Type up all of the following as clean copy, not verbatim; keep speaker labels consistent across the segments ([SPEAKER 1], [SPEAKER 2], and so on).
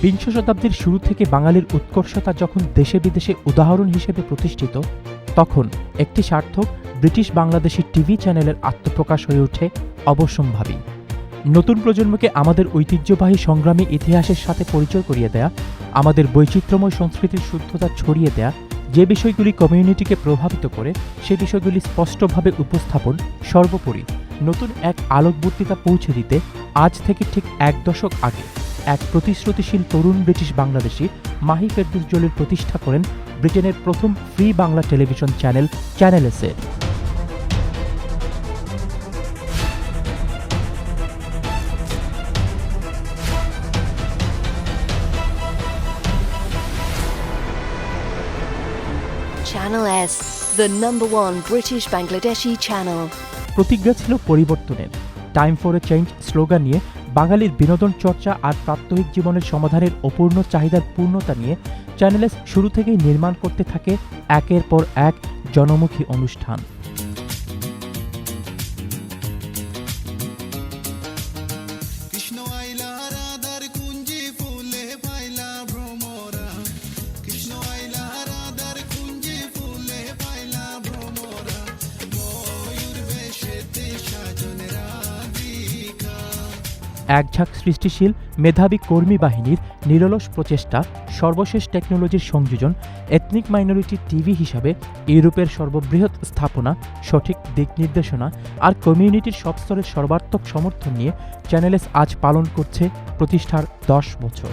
[SPEAKER 1] বিংশ শতাব্দীর শুরু থেকে বাঙালির উৎকর্ষতা যখন দেশে বিদেশে উদাহরণ হিসেবে প্রতিষ্ঠিত, তখন একটি সার্থক ব্রিটিশ বাংলাদেশি টিভি চ্যানেলের আত্মপ্রকাশ হয়ে ওঠে অবশ্যম্ভাবী। নতুন প্রজন্মকে আমাদের ঐতিহ্যবাহী সংগ্রামী ইতিহাসের সাথে পরিচয় করিয়ে দেয়া, আমাদের বৈচিত্র্যময় সংস্কৃতির শুদ্ধতা ছড়িয়ে দেয়া, যে বিষয়গুলি কমিউনিটিকে প্রভাবিত করে সে বিষয়গুলি স্পষ্টভাবে উপস্থাপন, সর্বোপরি নতুন এক আলোকবর্তিতা পৌঁছে দিতে আজ থেকে ঠিক ১ দশক আগে এক প্রতিশ্রুতিশীল তরুণ ব্রিটিশ বাংলাদেশি মাহি ফেরদৌস জলিল প্রতিষ্ঠা করেন ব্রিটেনের প্রথম free Bangla television channel channel এস-এ।
[SPEAKER 2] Channel S, the #1 British Bangladeshi channel.
[SPEAKER 1] প্রতিজ্ঞা ছিল পরিবর্তনের। Time for a change slogan নিয়ে বাঙালির বিনোদন চর্চা আর প্রাত্যহিক জীবনের সমাধানের অপূর্ণ চাহিদার পূর্ণতা নিয়ে চ্যানেল এস শুরু থেকেই নির্মাণ করতে থাকে একের পর এক জনমুখী অনুষ্ঠান। একঝাঁক সৃষ্টিশীল মেধাবী কর্মী বাহিনীর নিরলস প্রচেষ্টা, সর্বশেষ টেকনোলজির সংযোজন, এথনিক মাইনরিটি টিভি হিসাবে ইউরোপের সর্ববৃহৎ স্থাপনা, সঠিক দিক নির্দেশনা আর কমিউনিটির সব স্তরের সর্বাত্মক সমর্থন নিয়ে চ্যানেল এস আজ পালন করছে প্রতিষ্ঠার 10 বছর।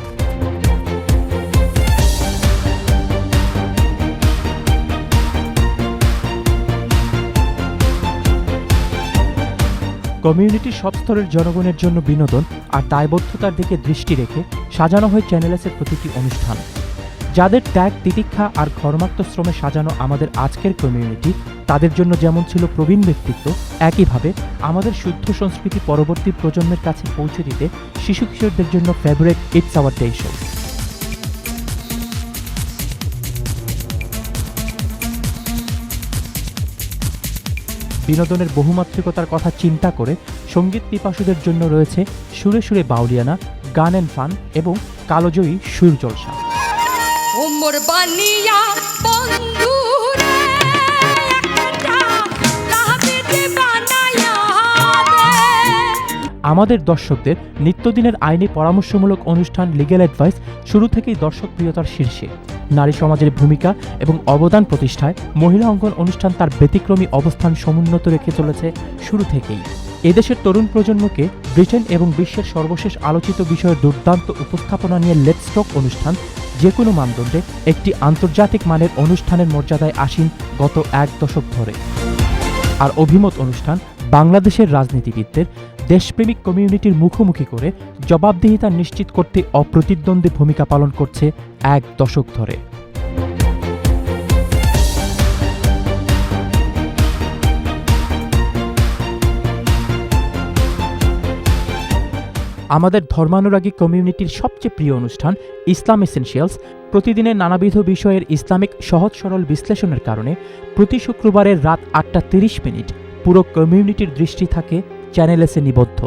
[SPEAKER 1] কমিউনিটির সব স্তরের জনগণের জন্য বিনোদন আর দায়বদ্ধতার দিকে দৃষ্টি রেখে সাজানো হয় চ্যানেল এস-এর প্রতিটি অনুষ্ঠান। যাদের ত্যাগ, তিতিক্ষা আর ঘর্মাক্ত শ্রমে সাজানো আমাদের আজকের কমিউনিটি, তাদের জন্য যেমন ছিল প্রবীণ ব্যক্তিত্ব, একইভাবে আমাদের শুদ্ধ সংস্কৃতি পরবর্তী প্রজন্মের কাছে পৌঁছে দিতে শিশু কিশোরদের জন্য favourite it's our day show. বিনোদনের বহুমাত্রিকতার কথা চিন্তা করে সঙ্গীত পিপাসুদের জন্য রয়েছে সুরে সুরে বাউলিয়ানা, গান অ্যান্ড ফান এবং কালোজয়ী সুর জলসা। আমাদের দর্শকদের নিত্যদিনের আইনি পরামর্শমূলক অনুষ্ঠান লিগ্যাল অ্যাডভাইস শুরু থেকেই দর্শকপ্রিয়তার শীর্ষে। নারী সমাজের ভূমিকা এবং অবদান প্রতিষ্ঠায় মহিলা অঙ্গন অনুষ্ঠান তার ব্যতিক্রমী অবস্থান সমুন্নত রেখে চলেছে শুরু থেকেই। এদেশের তরুণ প্রজন্মকে ব্রিটেন এবং বিশ্বের সর্বশেষ আলোচিত বিষয়ের দুর্দান্ত উপস্থাপনা নিয়ে লেটস টক অনুষ্ঠান যে কোনো মানদণ্ডে একটি আন্তর্জাতিক মানের অনুষ্ঠানের মর্যাদায় আসীন গত 1 দশক ধরে। আর অভিমত অনুষ্ঠান বাংলাদেশের রাজনীতিবিদদের দেশপ্রেমিক কমিউনিটির মুখোমুখি করে জবাবদিহিতা নিশ্চিত করতে অপ্রতিদ্বন্দ্বী ভূমিকা পালন করছে 1 দশক ধরে। আমাদের ধর্মানুরাগী কমিউনিটির সবচেয়ে প্রিয় অনুষ্ঠান ইসলাম এসেনশিয়ালস প্রতিদিনের নানাবিধ বিষয়ের ইসলামিক সহজ সরল বিশ্লেষণের কারণে প্রতি শুক্রবারের রাত 8:30 পুরো কমিউনিটির দৃষ্টি থাকে চ্যানেল এস-এ নিবদ্ধ।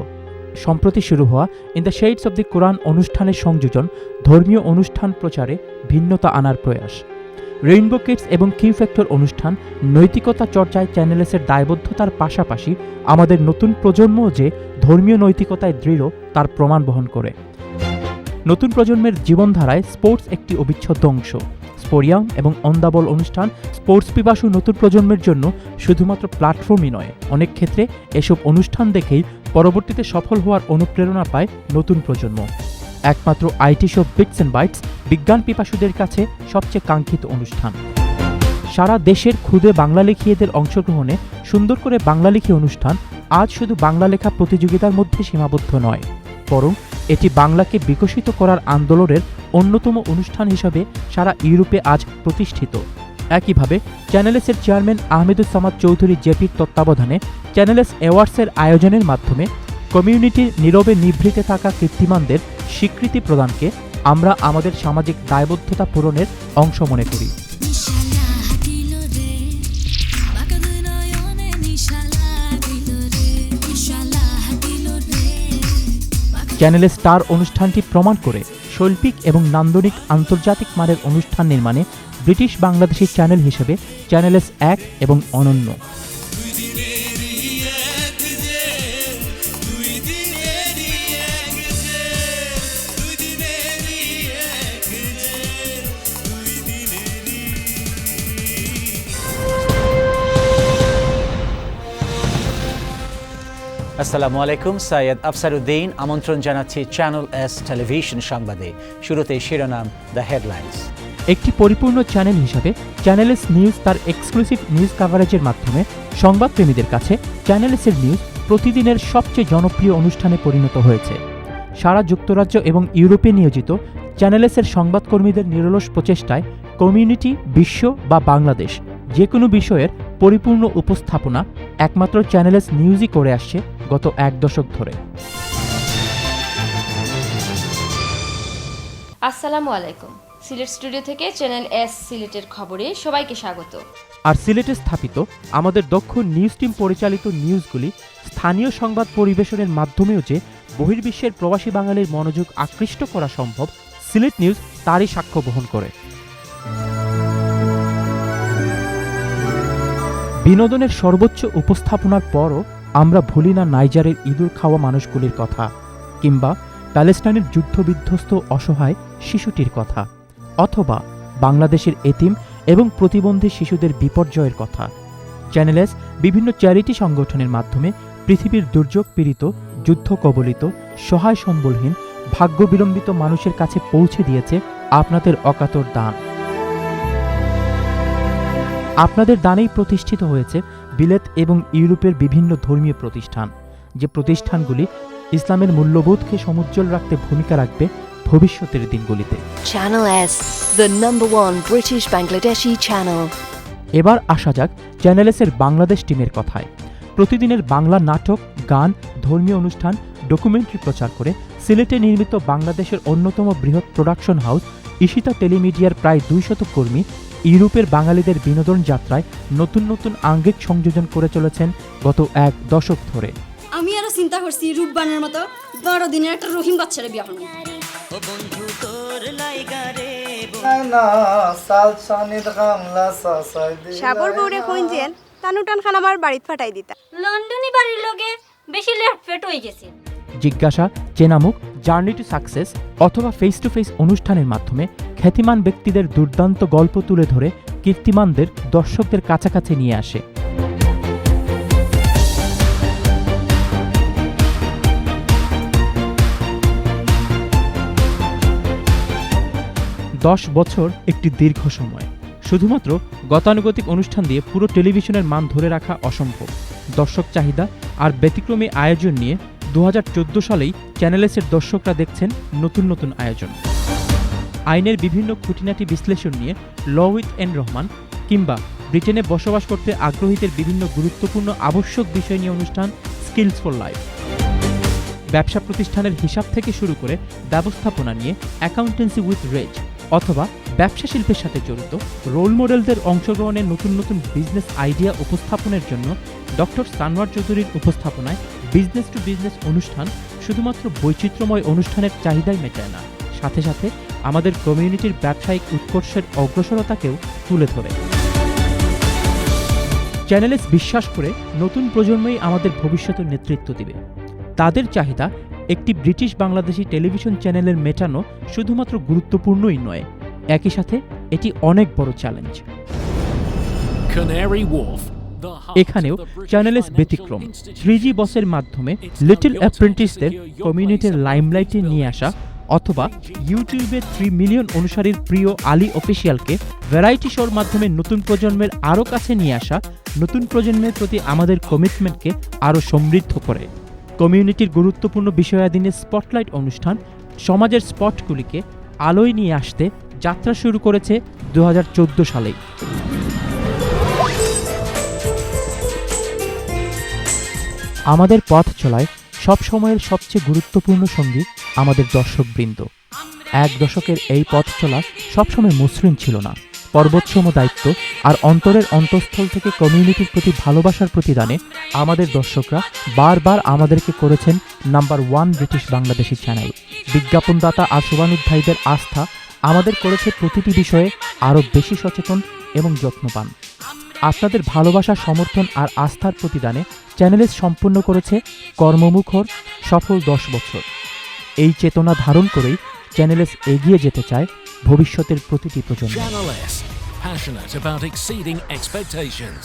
[SPEAKER 1] সম্প্রতি শুরু হওয়া in the shades of the Quran অনুষ্ঠানের সংযোজন ধর্মীয় অনুষ্ঠান প্রচারে ভিন্নতা আনার প্রয়াস। রেইনবো কিডস এবং কিউ ফ্যাক্টর অনুষ্ঠান নৈতিকতা চর্চায় চ্যানেল এস-এর দায়বদ্ধতার পাশাপাশি আমাদের নতুন প্রজন্ম যে ধর্মীয় নৈতিকতায় দৃঢ় তার প্রমাণ বহন করে। নতুন প্রজন্মের জীবনধারায় স্পোর্টস একটি অবিচ্ছেদ্য অংশ। স্পোরিয়াম এবং অন দ্য বল অনুষ্ঠান স্পোর্টস পিপাসু নতুন প্রজন্মের জন্য শুধুমাত্র প্ল্যাটফর্মই নয়, অনেক ক্ষেত্রে এসব অনুষ্ঠান দেখেই পরবর্তীতে সফল হওয়ার অনুপ্রেরণা পায় নতুন প্রজন্ম। একমাত্র IT show bits and bytes বিজ্ঞান পিপাসুদের কাছে সবচেয়ে কাঙ্ক্ষিত অনুষ্ঠান। সারা দেশের ক্ষুদে বাংলা লেখিয়েদের অংশগ্রহণে সুন্দর করে বাংলা লিখি অনুষ্ঠান আজ শুধু বাংলা লেখা প্রতিযোগিতার মধ্যে সীমাবদ্ধ নয়, বরং এটি বাংলাকে বিকশিত করার আন্দোলনের অন্যতম অনুষ্ঠান হিসাবে সারা ইউরোপে আজ প্রতিষ্ঠিত। একইভাবে চ্যানেল এস-এর চেয়ারম্যান আহমেদুস সামাদ চৌধুরী জেপির তত্ত্বাবধানে চ্যানেল এস অ্যাওয়ার্ডসের আয়োজনের মাধ্যমে কমিউনিটির নীরবে নিভৃতে থাকা কীর্তিমানদের স্বীকৃতি প্রদানকে আমরা আমাদের সামাজিক দায়বদ্ধতা পূরণের অংশ মনে করি। চ্যানেলে স্টার অনুষ্ঠানটি প্রমাণ করে শৈল্পিক এবং নান্দনিক আন্তর্জাতিক মানের অনুষ্ঠান নির্মাণে ব্রিটিশ বাংলাদেশি চ্যানেল হিসেবে চ্যানেল এস এক এবং অনন্য।
[SPEAKER 3] আসসালামু আলাইকুম, সৈয়দ আফসারউদ্দিন আমন্ত্রণ জানাচ্ছি চ্যানেল এস টেলিভিশন সংবাদে। শুরুতেই শিরোনাম দ্য হেডলাইন্স।
[SPEAKER 1] একটি পরিপূর্ণ চ্যানেল হিসাবে চ্যানেল এস নিউজ তার এক্সক্লুসিভ নিউজ কভারেজের মাধ্যমে সংবাদপ্রেমীদের কাছে চ্যানেল এস এর নিউজ প্রতিদিনের সবচেয়ে জনপ্রিয় অনুষ্ঠানে পরিণত হয়েছে। সারা যুক্তরাজ্য এবং ইউরোপে নিয়োজিত চ্যানেল এস এর সংবাদকর্মীদের নিরলস প্রচেষ্টায় কমিউনিটি, বিশ্ব বা বাংলাদেশ যে কোনো বিষয়ের পরিপূর্ণ উপস্থাপনা একমাত্র চ্যানেল এস নিউজই করে আসছে গত এক দশক ধরে।
[SPEAKER 4] আসসালামু আলাইকুম। সিলেট স্টুডিও থেকে চ্যানেল এস সিলেটের খবরে সবাইকে স্বাগত।
[SPEAKER 1] আর সিলেটে স্থাপিত আমাদের দক্ষ নিউজ টিম পরিচালিত নিউজগুলি স্থানীয় সংবাদ পরিবেশনের মাধ্যমেও যে বহির্বিশ্বের প্রবাসী বাঙালির মনোযোগ আকৃষ্ট করা সম্ভব, সিলেট নিউজ তারই সাক্ষ্য বহন করে। বিনোদনের সর্বোচ্চ উপস্থাপনার পরও আমরা ভুলি না নাইজারের ইঁদুর খাওয়া মানুষগুলির কথা, কিংবা প্যালেস্টাইনের যুদ্ধবিধ্বস্ত অসহায় শিশুটির কথা, অথবা বাংলাদেশের এতিম এবং প্রতিবন্ধী শিশুদের বিপর্যয়ের কথা। চ্যানেল এস বিভিন্ন চ্যারিটি সংগঠনের মাধ্যমে পৃথিবীর দুর্যোগ পীড়িত, যুদ্ধ কবলিত, সহায় সম্বলহীন, ভাগ্য বিলম্বিত মানুষের কাছে পৌঁছে দিয়েছে আপনাদের অকাতর দান। আপনাদের দানেই প্রতিষ্ঠিত হয়েছে বিলেত এবং ইউরোপের বিভিন্ন ধর্মীয় প্রতিষ্ঠান, যে প্রতিষ্ঠানগুলি ইসলামের মূল্যবোধকে সমুজ্জ্বল রাখতে ভূমিকা রাখবে ভবিষ্যতের দিনগুলিতে।
[SPEAKER 2] Channel S, the #1 British Bangladeshi channel.
[SPEAKER 1] এবার আসা যাক চ্যানেল এস এর বাংলাদেশ টিমের কথায়। প্রতিদিনের বাংলা নাটক, গান, ধর্মীয় অনুষ্ঠান, ডকুমেন্টারি প্রচার করে সিলেটে নির্মিত বাংলাদেশের অন্যতম বৃহৎ প্রোডাকশন হাউস ঈশিতা টেলিমিডিয়ার প্রায় 200 কর্মী ইউরোপের বাঙালিদের বিনোদন যাত্রায় নতুন নতুন আঙ্গিক সংযোজন করে চলেছেন গত এক দশক ধরে।
[SPEAKER 5] আমি আরো চিন্তা করছি রূপবানের মতো বড় দিনের একটা রহিম বাচ্চারে বিয়া হলো।
[SPEAKER 6] সাবর বউরে কইছেন তানুটান খান আমার বাড়িত ফাটাই দিতা।
[SPEAKER 5] লন্ডনী বাড়ির লগে বেশি লেট ফেট হয়ে গেছে।
[SPEAKER 1] জিজ্ঞাসা, চেনামুখ, জার্নি টু সাকসেস অথবা ফেস টু ফেস অনুষ্ঠানের মাধ্যমে খ্যাতিমান ব্যক্তিদের দুর্দান্ত গল্প তুলে ধরে কীর্তিমানদের দর্শকদের কাছাকাছি নিয়ে আসে। দশ বছর একটি দীর্ঘ সময়। শুধুমাত্র গতানুগতিক অনুষ্ঠান দিয়ে পুরো টেলিভিশনের মান ধরে রাখা অসম্ভব। দর্শক চাহিদা আর ব্যতিক্রমী আয়োজন নিয়ে 2014 সালেই চ্যানেল এস এর দর্শকরা দেখছেন নতুন নতুন আয়োজন। আইনের বিভিন্ন খুঁটিনাটি বিশ্লেষণ নিয়ে ল উইথ এন রহমান, কিংবা ব্রিটেনে বসবাস করতে আগ্রহীদের বিভিন্ন গুরুত্বপূর্ণ আবশ্যক বিষয় নিয়ে অনুষ্ঠান স্কিলস ফর লাইফ। ব্যবসা প্রতিষ্ঠানের হিসাব থেকে শুরু করে ব্যবস্থাপনা নিয়ে অ্যাকাউন্টেন্সি উইথ রেজ, অথবা ব্যবসা শিল্পের সাথে জড়িত রোল মডেলদের অংশগ্রহণে নতুন নতুন বিজনেস আইডিয়া উপস্থাপনের জন্য ডক্টর সানোয়ার চৌধুরীর উপস্থাপনায় বিজনেস টু বিজনেস অনুষ্ঠান শুধুমাত্র বৈচিত্র্যময় অনুষ্ঠানের চাহিদাই মেটায় না, সাথে সাথে আমাদের কমিউনিটির ব্যবসায়িক উৎকর্ষের অগ্রসরতাকেও তুলে ধরে। চ্যানেল এস বিশ্বাস করে নতুন প্রজন্মই আমাদের ভবিষ্যতের নেতৃত্ব দিবে। তাদের চাহিদা একটি ব্রিটিশ বাংলাদেশি টেলিভিশন চ্যানেলের মেটানো শুধুমাত্র গুরুত্বপূর্ণই নয়, একই সাথে এটি অনেক বড় চ্যালেঞ্জ। এখানেও চ্যানেল এস ব্যতিক্রম। 3G বসের মাধ্যমে লিটল অ্যাপ্রেন্টিসদের কমিউনিটির লাইমলাইটে নিয়ে আসা, অথবা ইউটিউবে 3 মিলিয়ন অনুসারীর প্রিয় আলী অফিসিয়ালকে ভ্যারাইটি শোর মাধ্যমে নতুন প্রজন্মের আরও কাছে নিয়ে আসা, নতুন প্রজন্মের প্রতি আমাদের কমিটমেন্টকে আরও সমৃদ্ধ করে। কমিউনিটির গুরুত্বপূর্ণ বিষয়াধীনে স্পটলাইট অনুষ্ঠান সমাজের স্পটগুলিকে আলোয় নিয়ে আসতে যাত্রা শুরু করেছে 2014 সালেই। আমাদের পথ চলায় সব সময়ের সবচেয়ে গুরুত্বপূর্ণ সঙ্গী আমাদের দর্শকবৃন্দ। এক দশকের এই পথ চলা সবসময় মসৃণ ছিল না। পর্বতসম দায়িত্ব আর অন্তরের অন্তঃস্থল থেকে কমিউনিটির প্রতি ভালোবাসার প্রতিদানে আমাদের দর্শকরা বারবার আমাদেরকে করেছেন নাম্বার 1 ব্রিটিশ বাংলাদেশি চ্যানেল। বিজ্ঞাপনদাতা আর শুভানুধ্যায়ীদের আস্থা আমাদের করেছে প্রতিটি বিষয়ে আরও বেশি সচেতন এবং যত্নবান। আপনাদের ভালোবাসা, সমর্থন আর আস্থার প্রতিদানে চ্যানেল এস সম্পূর্ণ করেছে কর্মমুখর সফল 10 বছর। এই চেতনা ধারণ করেই চ্যানেল এস এগিয়ে যেতে চায় ভবিষ্যতের প্রতিটি প্রজন্ম।
[SPEAKER 7] Channel S, passionate about exceeding expectations.